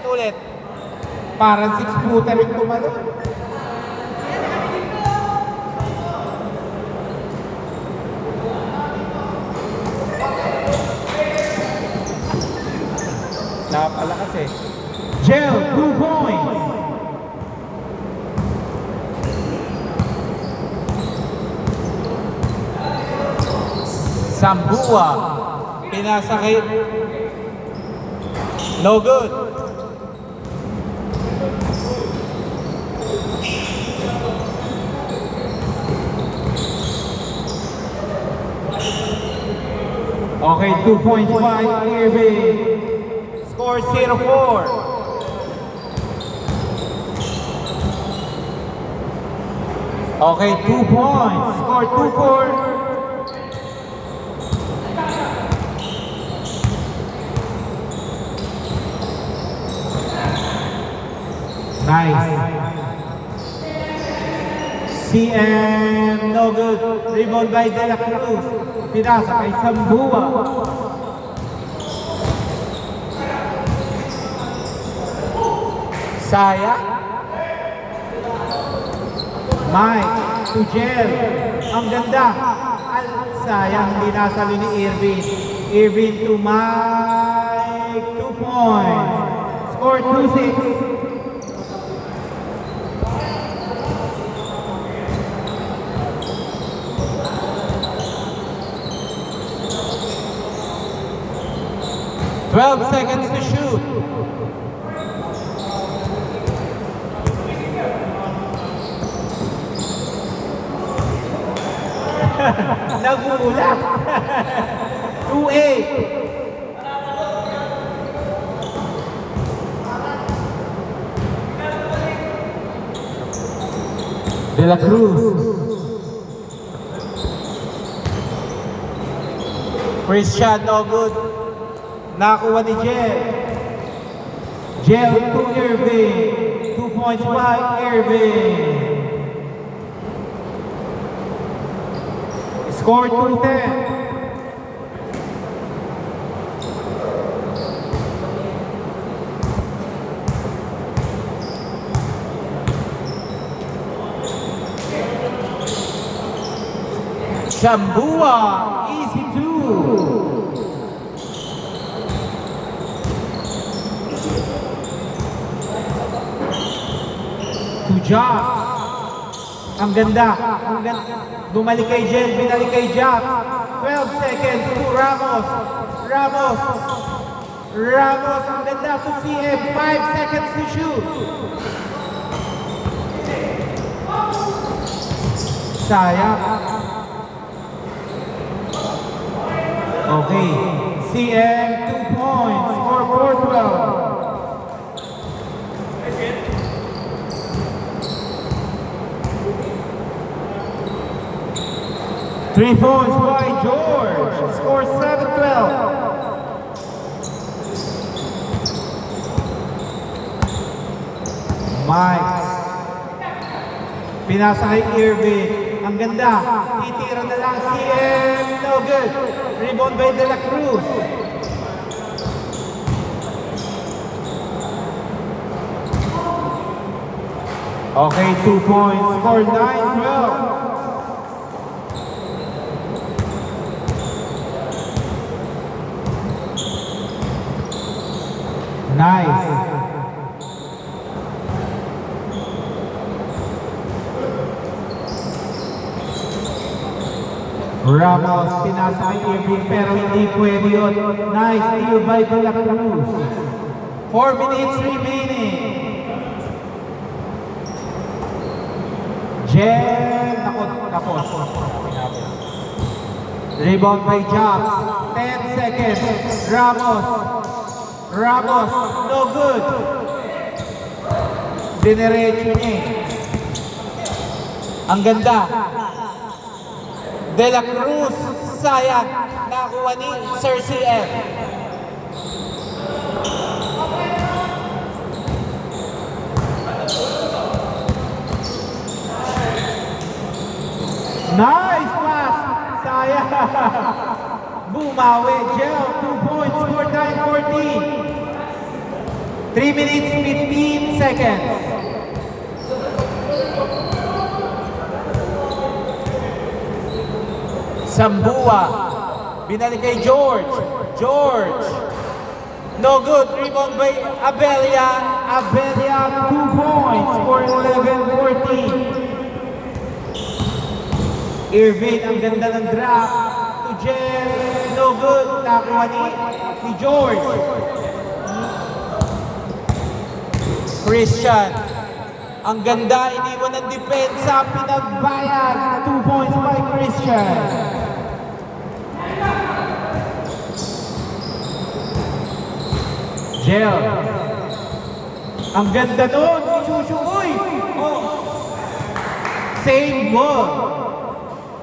Ulit. Parang 6-footer yung tumalo. Napalakas eh. Gel, 2 points. Sambua. Pinasakit. No good. Okay, 2 points by Irving. Score 0-4. Okay, 2 points. Score 2-4. Nice. CM, no good. Rebound by De La Cruz. Pinasa kay Sambua. Sayang. Mike to Gel. Ang ganda. Sayang, hindi nasalo ni Irving. Irving to Mike. 2 points. Score 2-6. Twelve seconds to shoot. Nagulat. 2-8. De La Cruz. Christian, no good. Nakuha ni Gel. Gel to Irving. 2 points by Irving. Score 2-10. Sambua. Easy 2. To Jobs. Ang ganda. Bumalik kay Gel, binalik kay Jobs. 12 seconds to Ramos. Ramos, ang ganda to CM. 5 seconds to shoot. Sayang. Okay. CM, 2 points. Score 4-12. 3 points by George. Score 7-12. Mike. Pinasa kay Irving. Ang ganda. Titira na lang CM. No good. Rebound by De La Cruz. Okay, 2 points. Score 9-12. Nice. Ramos, pinasa kay Irving pero hindi pwede yun. Nice steal by De La Cruz. 4 minutes remaining. Jen, tapos. Rebound by Jobs. 10 seconds. Ramos, no good. Dinerecho niya. Ang ganda. De La Cruz. Sayang. Nakuha ni Sir CM. Nice pass! Sayang! Bumawi, Gel, 2 points, score 9-14. 3 minutes, 15 seconds. Sambua. Binalik kay George. George. No good. Rebound by Abelia. Abelia, 2 points, score 11-14. Irvin, ang ganda ng drop. To Gel, no good. Nakuha ni George. Christian. Ang ganda. Iniwan ng depensa. Pinagbayad, 2 points by Christian. Gel. Ang ganda nun. Uy! Oh. Same ball.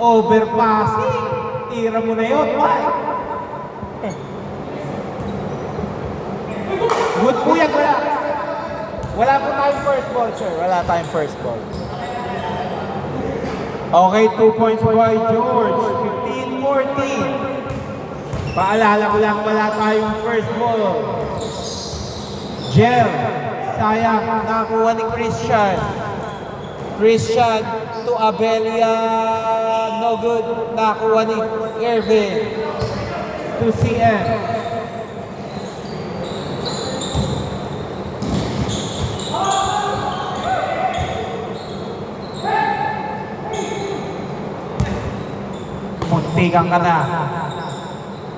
Overpassing. Tira mo na yun, Mike. Good po yan, wala. Wala po tayong first ball, sir. Wala tayong first ball. Okay, 2 points by George. 15-14. Paalala ko lang, wala tayong first ball. Gel. Sayang. Nakuha ni Christian. Christian to Abelia. No good. Nakuha ni Irvin. To CM. Muntikan ka na.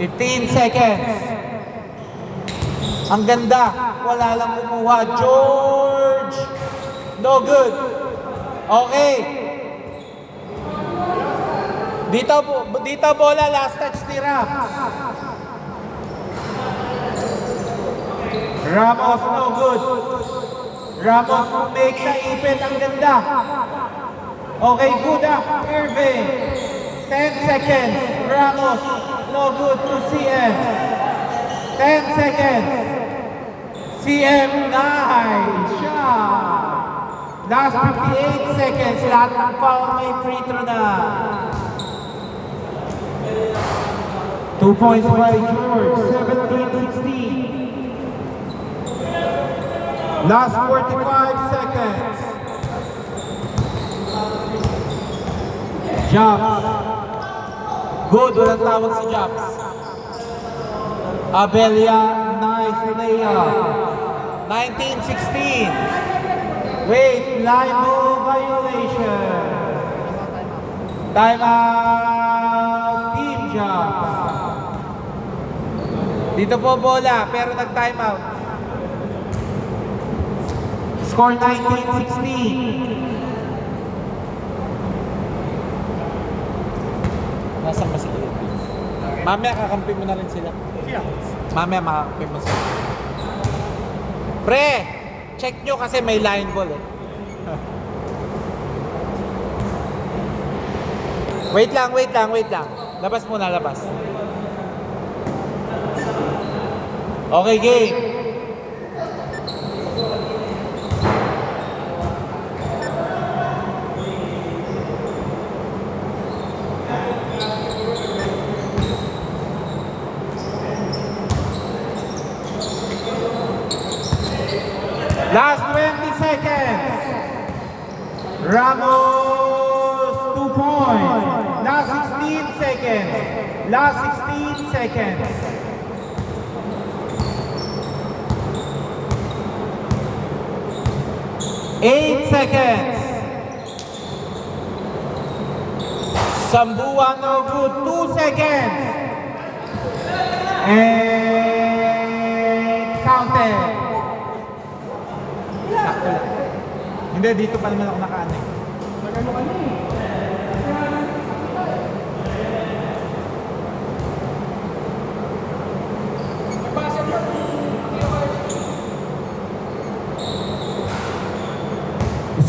15 seconds. Ang ganda. Wala lang kumuha. George. No good. Okay. Dito bola. Last touch ni Ram. Ramos, no good. Ramos will make the ipit. Ang ganda. Okay, good up. Irving. 10 seconds. Ramos, no good to CM. 10 seconds. CM, nice shot. Last 58 seconds. Lahat ng foul may free throw na. 2 points by George. 17-16. Last 45 seconds. Jump. Good. Walang tawag si Japs. Abelia, nice layup. 19-16. Wait, libel violation. Timeout, team jump. Dito po bola, pero nag-timeout. Score 19-16. Nasaan ba sila? Mamaya kakampi mo na rin sila. Mamaya makakampi mo sila. Pre! Check nyo kasi may line ball eh. Wait lang. Labas muna, labas. Okay, game. Last 20 seconds. Ramos, 2 points. Last 16 seconds. Last 16 seconds. Eight seconds. Sambua, no good. 2 seconds. And counted. Sakto lang. Hindi, dito pa naman ako nakaano eh.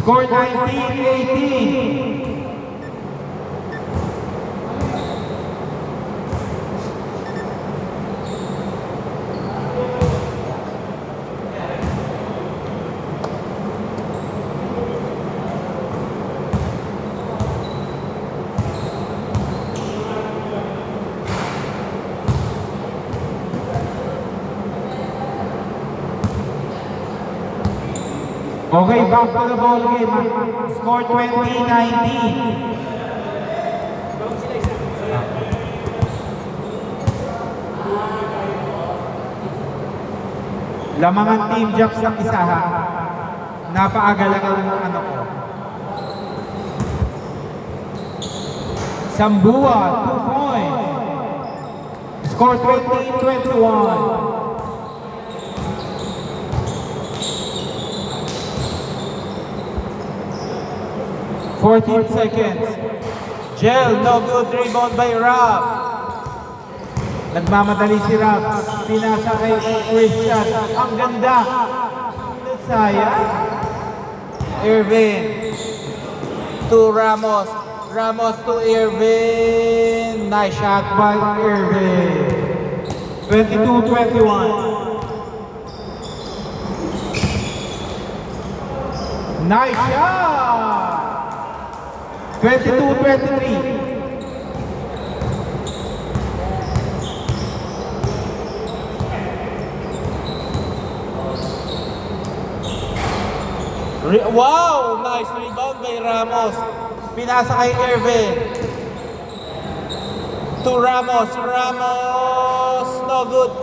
Score 19-18. Okay, back to the ball game. Score 20-19. Lamangan Team Jobs ng isa ha. Napaaga lang ang ano ko. Sambua, 2 points. Score 20-21. 14 seconds. Gel, no good. Rebound by Rob. Nagmamadali si Rob. Pinasa kay Christian. Ang ganda. Sayang. Irvin to Ramos. Ramos to Irvin. Nice shot by Irvin. 22-21. Nice shot! 22-23. Wow! Nice rebound by Ramos. Pinasa kay Irvin. To Ramos. Ramos. No good.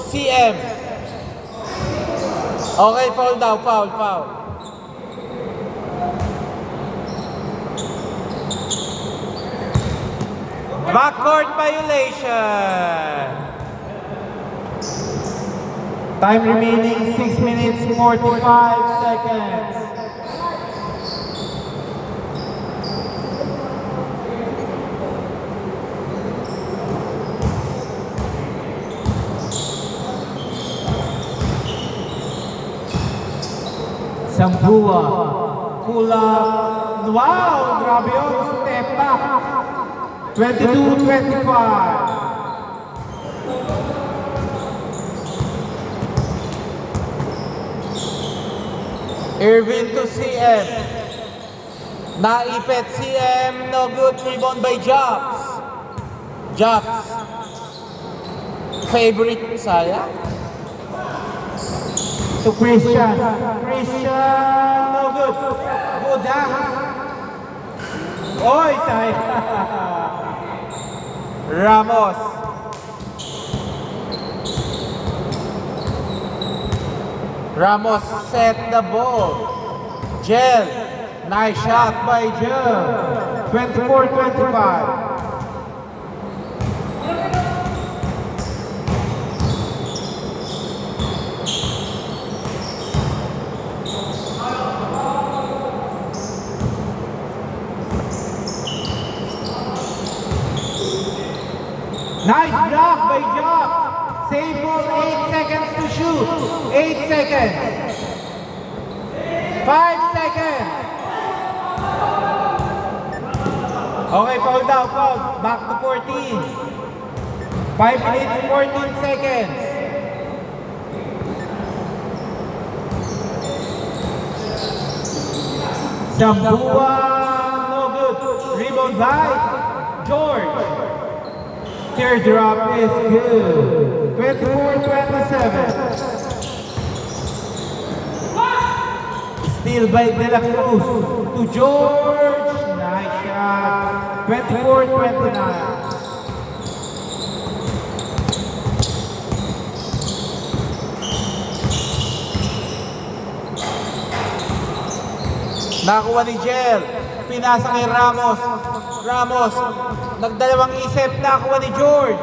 CM. Okay, foul daw. Foul. Backcourt violation. Time remaining 6 minutes 45 seconds. Sambua, Kula, wow, grabe yun, step back. 22-25. Irvin to CM. Naipet CM. No good. Rebound by Jobs. Jobs. Favorite saya. To Christian. Christian, no good. Good ha. Oy, sayang. Ramos. Ramos set the ball. Gel. Nice shot by Gel. 24-25. Nice block by Job. Save ball, 8 seconds to shoot. 8 seconds. 5 seconds. Okay, foul down, foul. Back to 14. 5 minutes, 14 seconds. Sambua, no good. Rebound by George. Teardrop is good. 24-27. Steal by De La Cruz to George. Nice shot. 24-29. Nakuha ni Gel. Pinasa kay Ramos. Ramos. Nagdalawang isip. Nakuha ni George.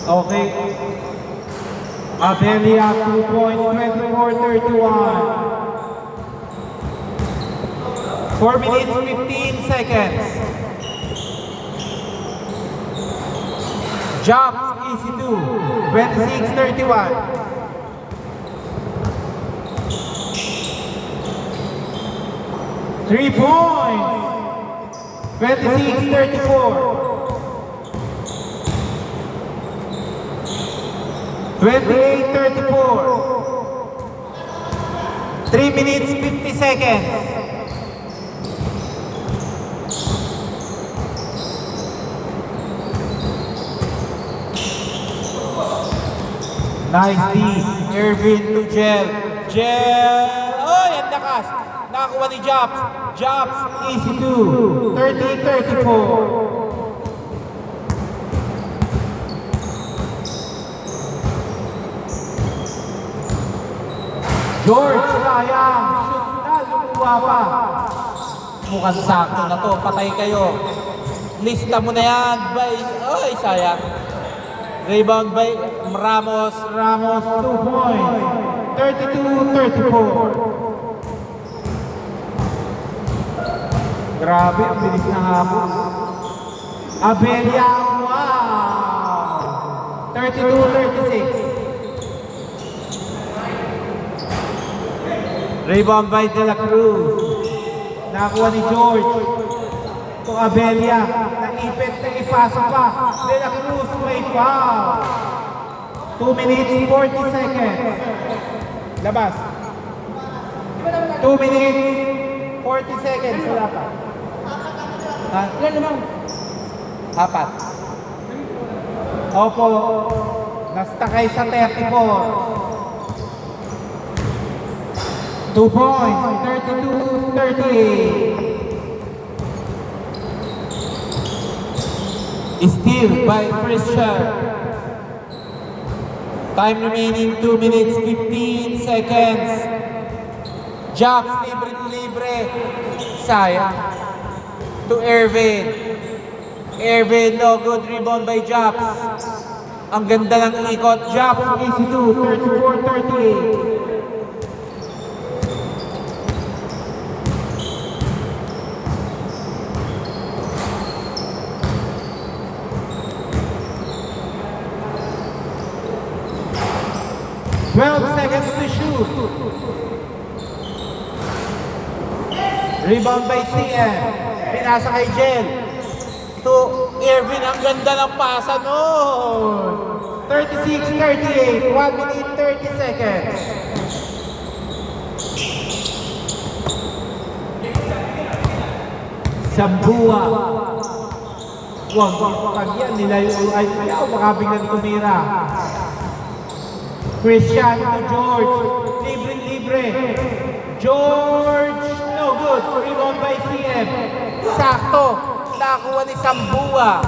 Okay. Abelia 2 points, 24-31. 4 minutes, 15 seconds. Jumps, easy 2, 26-31. Three points, 26-34. 28-34. 3 minutes, 50 seconds. Nice D. Irvin to Jel. Jel. Oy, ang lakas. Nakakuha ni Jops. Jops. Easy 2. 30-34. George, sayang. Shoot na, lumuwa pa. Mukhang sakto na to. Patay kayo. Lista mo na yan. Oy, sayang. Rebound by Ramos. Ramos, 2 points. 32-34. Grabe, ang bilis na hapon. Abelia, wow! 32-36. Rebound by De La Cruz. Nakakuha ni George. To Abelia. Naipit na ipasok pa. De La Cruz may foul. 2 minutes 40 seconds. Labas. 2 minutes 40 seconds. Wala pa. Ha? Ilan naman? 4. Opo. Nastakay sa 34. 2 points, 32-38. Steal by Christian. Time remaining 2 minutes 15 seconds. Jobs, libre. Sayang. To Irvin. Irvin, no good rebound by Jobs. Ang ganda ng ikot. Jobs, Easy 2, 34-38. Seconds to shoot. Rebound by CM. Pinasa kay Jel. to Irvin. Ang ganda ng pasa Ano? 36-38. 1 minute 30 seconds. Sambua. Huwag yan nila yung ayaw makabiglang tumira. Christian to George. Libre. George, no good. Rebound by CM. sakto. Nakuha ni Sambua.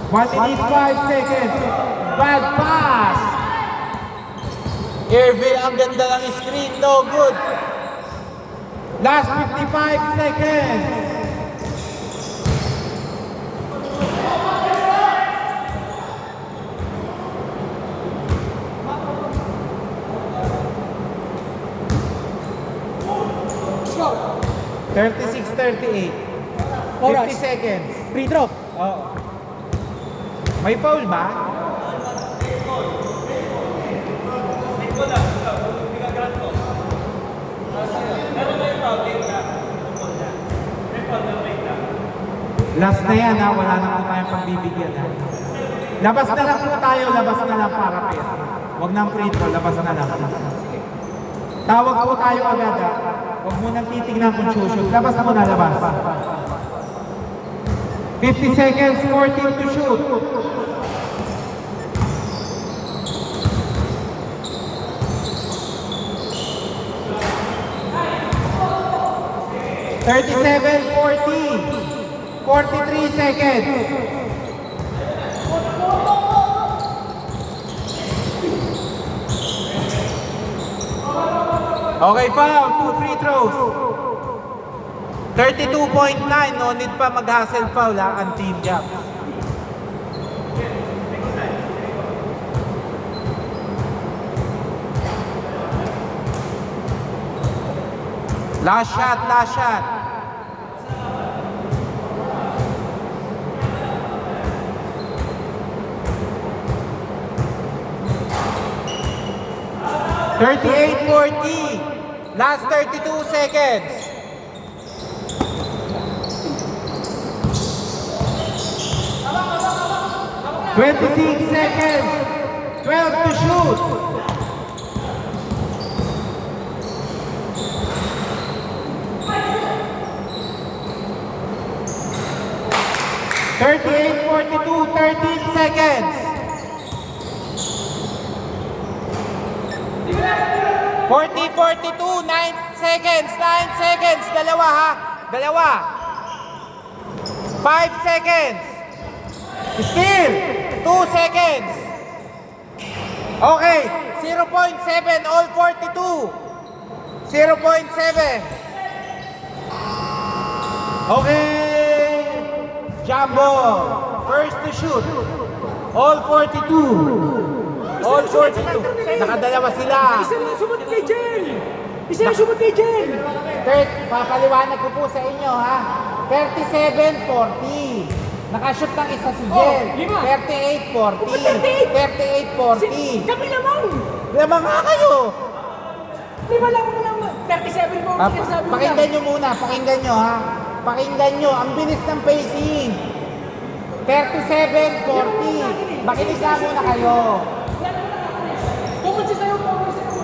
1 minute 5 seconds. Bad pass. Irvin, ang ganda ng screen. No good. Last 55 seconds. Go. 36-38. 50 Oras. seconds. Free throw. Oo. May foul ba? Last na yan ha, wala na po tayong pagbibigyan ha. Labas na lang po tayo, labas na lang para pair. Huwag nang free throw, labas na lang. Tawag po tayo agad ha. Huwag mo nang titignan kung shoot. Labas mo na, labas. 50 seconds, 14 to shoot. Thirty-seven, 40. 43 seconds. Okay, foul. 2 free throws. 32.9. No need pa mag-hustle foul ha, ang team job. Last shot. 38-40. Last 32 seconds. $26 seconds. 12 to shoot. $38-42, 13 seconds. 42, 9 seconds, 9 seconds. Dalawa ha. Dalawa. 5 seconds. Still. 2 seconds. Okay. 0.7, all 42. 0.7. Okay. Jumbo. First to shoot. All 42. All 42. Nakadalawa sila. Isa lang sumot kay Jen! Isa lang sumot kay Jen! Third, papaliwanag ko po sa inyo ha. 37-40. Nakashoot ng isa si Jen. lima. 38-40. 38-40. Kami naman! Lamang nga kayo. Lima lang mo lang. 37 mo. Pakinggan nyo muna. Pakinggan nyo ha. Pakinggan nyo. Ang bilis ng pacing. 37-40. Makinig na muna kayo. Pumunta sa'yo, pumunta sa'yo.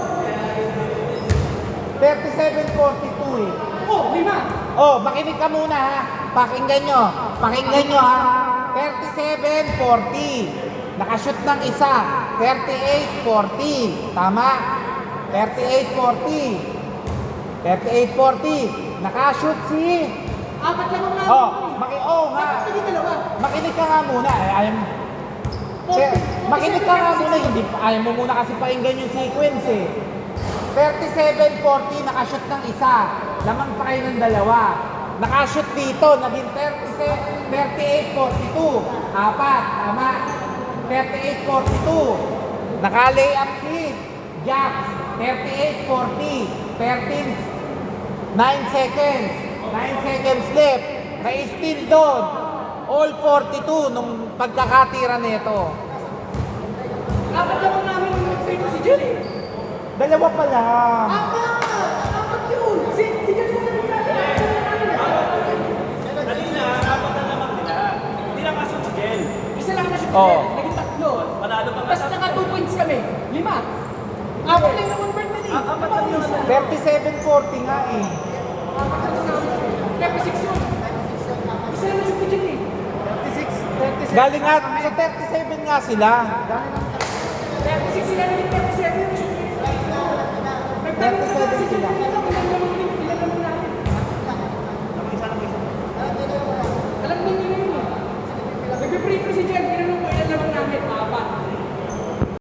37-42 eh. Oh, lima! Oh, makinig ka muna ha. Pakinggan nyo. Pakinggan nyo ha. 37-40. Nakashoot ng isa. 38-40. Tama? 38-40. 38-40. Nakashoot si... Apat lang ang namin. Nga. Bakit dalawa? Makinig ka nga muna. Makinig ka nga muna. Hindi, ayaw mo muna kasi pakinggan yung sequence eh. 37-40, nakashoot ng isa. Lamang pa kayo ng dalawa. Nakashoot dito, naging 38-42. Apat, tama. 38-42. Naka-lay up si Jax. 38-40. 13, 9 seconds. 9 seconds left. Na-steal doon. All 42 nung pagkakatira nito. Apat lang ang namin yung nag-fail si Jen eh. Dalawa pa lang. Apat yun! Si Jen sa namin natin. Kanina, apat na naman nila. Hindi lang kaso si Jen. Isa lang na siya Oh. naging tatlo. Panalo pa nga Tapos sa... naka 2 points kami. Lima. Apat lang na 1 point na eh. Apat lang yun. 37-40 nga eh. Apat lang sa amin. 36 yun. Isa lang na siya Jen eh. 36. Galing nga, sa 37 nga sila. 36 sila naging 37 yun.